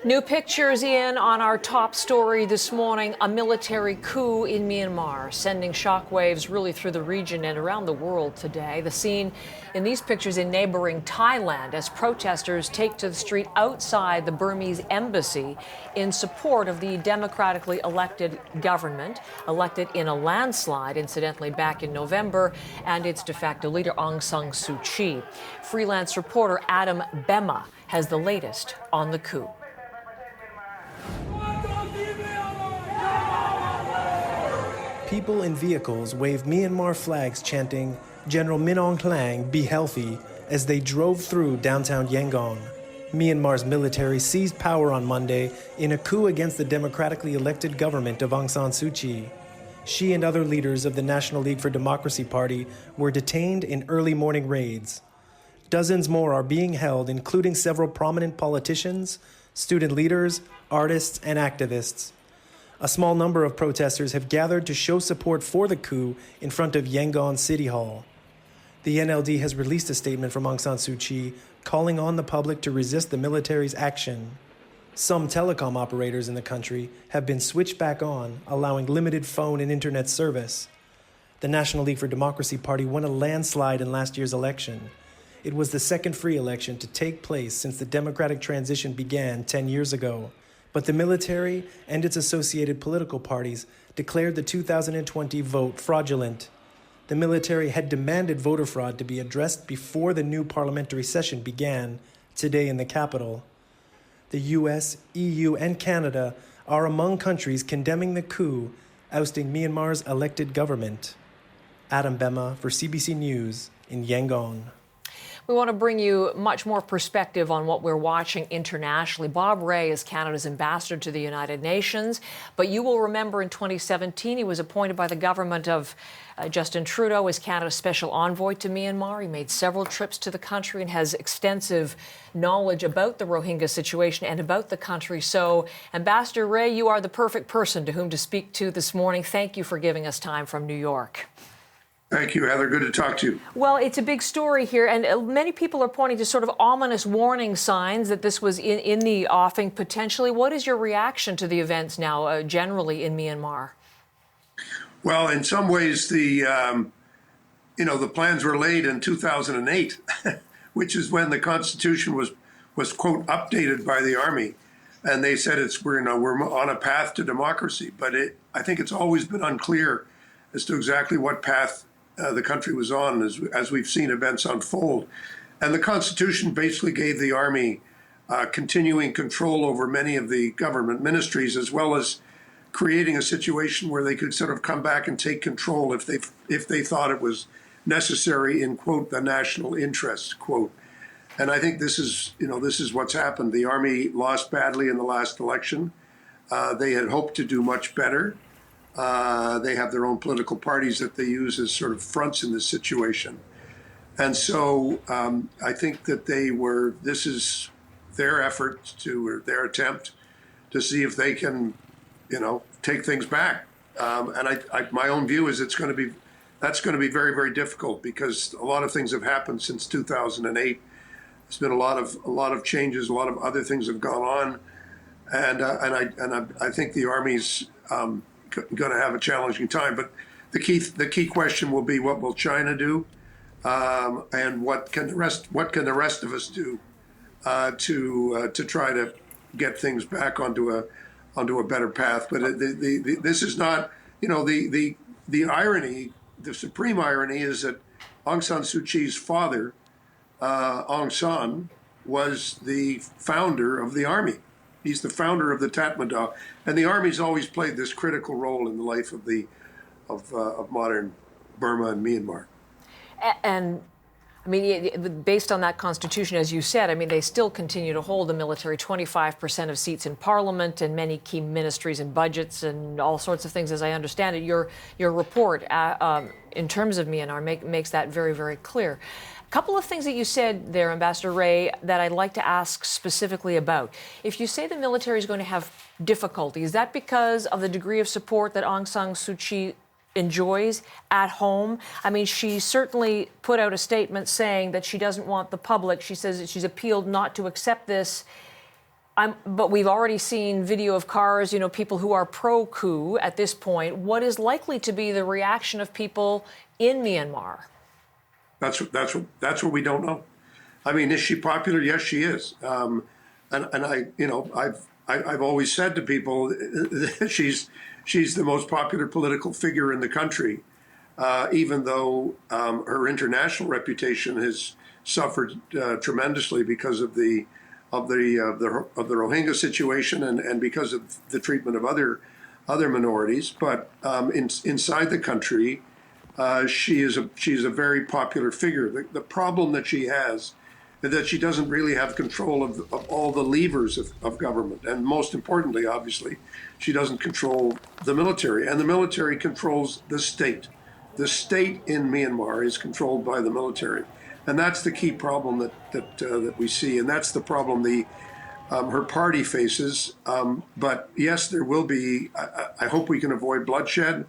New pictures in on our top story this morning, a military coup in Myanmar, sending shockwaves really through the region and around the world today. The scene in these pictures in neighboring Thailand as protesters take to the street outside the Burmese embassy in support of the democratically elected government, elected in a landslide, incidentally, back in November, and its de facto leader, Aung San Suu Kyi. Freelance reporter Adam Bema has the latest on the coup. People in vehicles waved Myanmar flags chanting, "General Min Aung Hlaing, be healthy," as they drove through downtown Yangon. Myanmar's military seized power on Monday in a coup against the democratically elected government of Aung San Suu Kyi. She and other leaders of the National League for Democracy Party were detained in early morning raids. Dozens more are being held, including several prominent politicians, student leaders, artists, and activists. A small number of protesters have gathered to show support for the coup in front of Yangon City Hall. The NLD has released a statement from Aung San Suu Kyi calling on the public to resist the military's action. Some telecom operators in the country have been switched back on, allowing limited phone and internet service. The National League for Democracy Party won a landslide in last year's election. It was the second free election to take place since the democratic transition began 10 years ago. But the military and its associated political parties declared the 2020 vote fraudulent. The military had demanded voter fraud to be addressed before the new parliamentary session began today in the capital. The US, EU, and Canada are among countries condemning the coup, ousting Myanmar's elected government. Adam Bema for CBC News in Yangon. We want to bring you much more perspective on what we're watching internationally. Bob Rae is Canada's ambassador to the United Nations, but you will remember in 2017 he was appointed by the government of Justin Trudeau as Canada's special envoy to Myanmar. He made several trips to the country and has extensive knowledge about the Rohingya situation and about the country. So, Ambassador Rae, you are the perfect person to whom to speak to this morning. Thank you for giving us time from New York. Thank you, Heather. Good to talk to you. Well, it's a big story here, and many people are pointing to sort of ominous warning signs that this was in the offing potentially. What is your reaction to the events now, generally in Myanmar? Well, in some ways, the plans were laid in 2008, which is when the Constitution was quote updated by the Army, and they said we're on a path to democracy. But I think it's always been unclear as to exactly what path the country was on as we've seen events unfold. And the Constitution basically gave the Army continuing control over many of the government ministries, as well as creating a situation where they could sort of come back and take control if they thought it was necessary in, quote, the national interest, quote. And I think this is what's happened. The Army lost badly in the last election. They had hoped to do much better. They have their own political parties that they use as sort of fronts in this situation. And so I think that this is their effort or their attempt to see if they can, take things back. And my own view is that's going to be very, very difficult because a lot of things have happened since 2008. There's been a lot of changes, a lot of other things have gone on. And I think the Army's going to have a challenging time, but the key question will be, what will China do, and what can the rest of us do to try to get things back onto a better path. But this is not, the irony, the supreme irony is that Aung San Suu Kyi's father, Aung San, was the founder of the Army. He's the founder of the Tatmadaw, and the Army's always played this critical role in the life of modern Burma and Myanmar. And I mean, based on that constitution, as you said, I mean, they still continue to hold the military 25% of seats in parliament and many key ministries and budgets and all sorts of things, as I understand it. Your report in terms of Myanmar makes that very, very clear. A couple of things that you said there, Ambassador Rae, that I'd like to ask specifically about. If you say the military is going to have difficulty, is that because of the degree of support that Aung San Suu Kyi enjoys at home. I mean, she certainly put out a statement saying that she doesn't want the public. She says that she's appealed not to accept this. But we've already seen video of cars, people who are pro-coup at this point. What is likely to be the reaction of people in Myanmar? That's what we don't know. I mean, is she popular? Yes, she is. And I've always said to people that she's the most popular political figure in the country, even though her international reputation has suffered tremendously because of the Rohingya situation and because of the treatment of other minorities. But inside the country, she's a very popular figure. The problem that she has is that she doesn't really have control of all the levers of government. And most importantly, obviously, she doesn't control the military. And the military controls the state. The state in Myanmar is controlled by the military. And that's the key problem that we see. And that's the problem her party faces. But yes, there will be, I hope we can avoid bloodshed,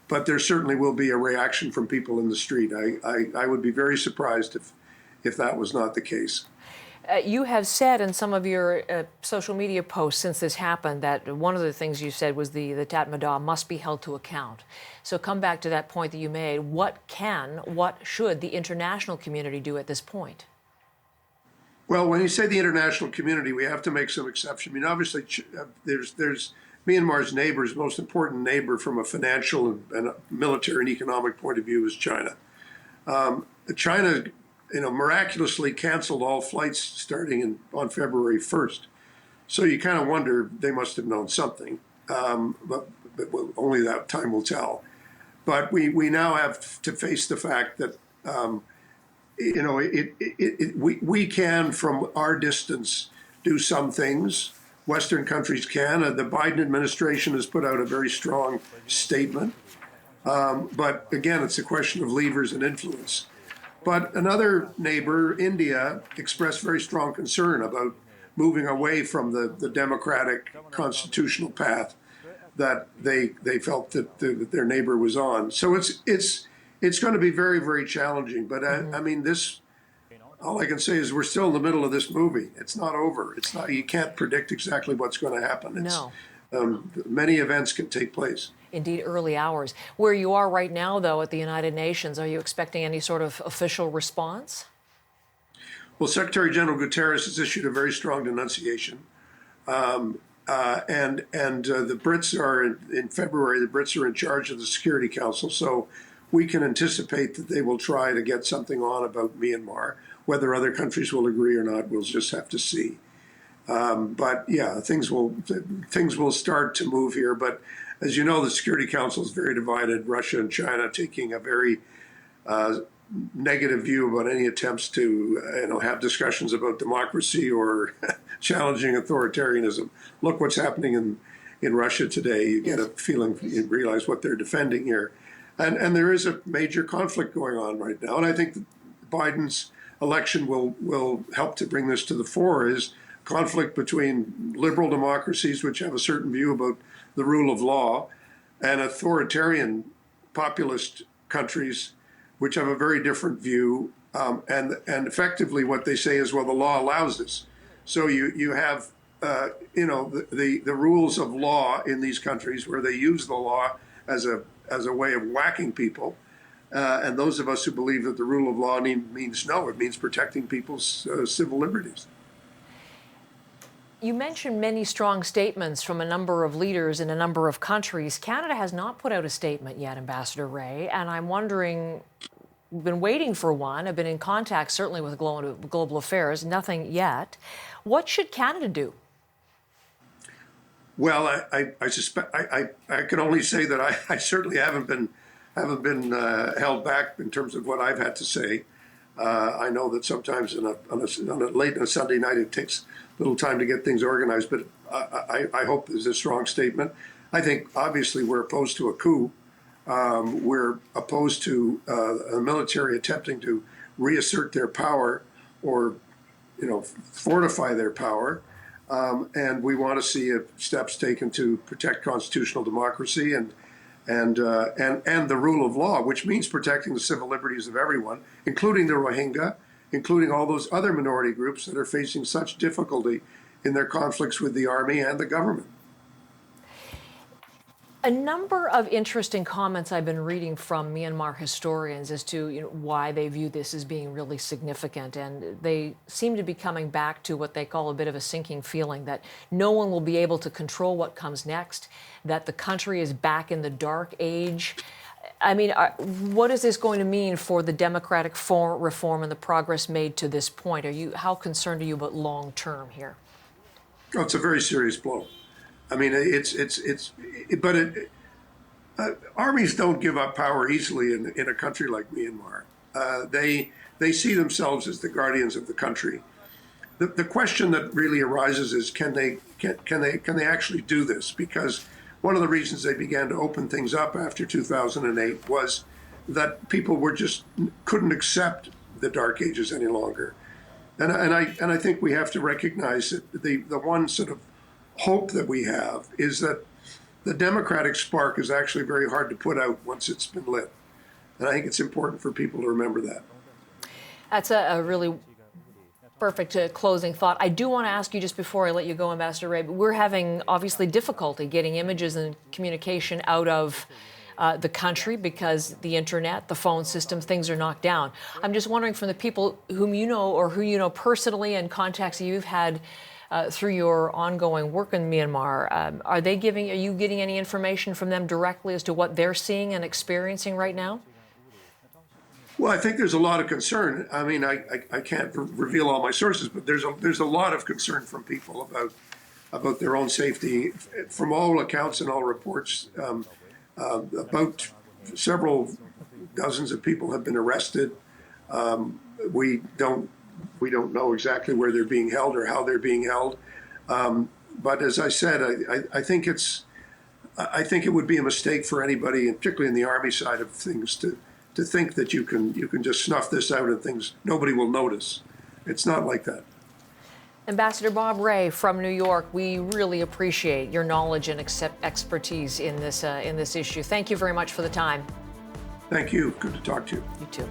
but there certainly will be a reaction from people in the street. I would be very surprised if that was not the case. You have said in some of your social media posts since this happened that one of the things you said was the Tatmadaw must be held to account. So come back to that point that you made. What should the international community do at this point? Well, when you say the international community, we have to make some exception. I mean, obviously, there's Myanmar's neighbors, most important neighbor from a financial and military and economic point of view is China. China, miraculously canceled all flights starting on February 1st. So you kind of wonder, they must have known something, but only that time will tell. But we now have to face the fact that, we can, from our distance, do some things. Western countries can. The Biden administration has put out a very strong statement. But again, it's a question of levers and influence. But another neighbor, India, expressed very strong concern about moving away from the democratic constitutional path that they felt that their neighbor was on. So it's going to be very, very challenging. But I mean, all I can say is we're still in the middle of this movie. It's not over. It's not. You can't predict exactly what's going to happen. No. Many events can take place. Indeed, early hours. Where you are right now, though, at the United Nations, are you expecting any sort of official response? Well, Secretary General Guterres has issued a very strong denunciation. And the Brits are, in February, the Brits are in charge of the Security Council. So we can anticipate that they will try to get something on about Myanmar. Whether other countries will agree or not, we'll just have to see. But yeah, things will start to move here. But as you know, the Security Council is very divided. Russia and China taking a very negative view about any attempts to have discussions about democracy or challenging authoritarianism. Look what's happening in Russia today. You get a feeling, you realize what they're defending here. And there is a major conflict going on right now. And I think that Biden's election will help to bring this to the fore, is conflict between liberal democracies, which have a certain view about the rule of law, and authoritarian populist countries, which have a very different view. And effectively what they say is, well, the law allows this. So you have, the rules of law in these countries where they use the law as a way of whacking people. And those of us who believe that the rule of law means no, it means protecting people's civil liberties. You mentioned many strong statements from a number of leaders in a number of countries. Canada has not put out a statement yet, Ambassador Rae, and I'm wondering, we've been waiting for one. I've been in contact certainly with Global Affairs, nothing yet. What should Canada do? Well, I suspect I can only say that I certainly haven't been held back in terms of what I've had to say. I know that sometimes late on a Sunday night it takes a little time to get things organized, but I hope there's a strong statement. I think obviously we're opposed to a coup. We're opposed to a military attempting to reassert their power or fortify their power. And we want to see steps taken to protect constitutional democracy and and the rule of law, which means protecting the civil liberties of everyone, including the Rohingya, including all those other minority groups that are facing such difficulty in their conflicts with the army and the government. A number of interesting comments I've been reading from Myanmar historians as to why they view this as being really significant. And they seem to be coming back to what they call a bit of a sinking feeling that no one will be able to control what comes next, that the country is back in the dark age. I mean, what is this going to mean for the democratic reform and the progress made to this point? How concerned are you about long term here? Oh, it's a very serious blow. I mean, armies don't give up power easily in a country like Myanmar. They see themselves as the guardians of the country. The question that really arises is, can they actually do this? Because one of the reasons they began to open things up after 2008 was that people couldn't accept the Dark Ages any longer. And I think we have to recognize that the one sort of hope that we have is that the democratic spark is actually very hard to put out once it's been lit. And I think it's important for people to remember that. That's a really perfect closing thought. I do want to ask you just before I let you go, Ambassador Rae, but we're having obviously difficulty getting images and communication out of the country because the internet, the phone systems, things are knocked down. I'm just wondering, from the people whom you know or who you know personally and contacts you've had through your ongoing work in Myanmar, are you getting any information from them directly as to what they're seeing and experiencing right now? Well, I think there's a lot of concern. I mean, I can't reveal all my sources, but there's a lot of concern from people about their own safety. From all accounts and all reports, about several dozens of people have been arrested. We don't know exactly where they're being held or how they're being held. But as I said, I think it would be a mistake for anybody, and particularly in the Army side of things, to think that you can just snuff this out and nobody will notice. It's not like that. Ambassador Bob Rae from New York, we really appreciate your knowledge and expertise in this issue. Thank you very much for the time. Thank you. Good to talk to you. You too.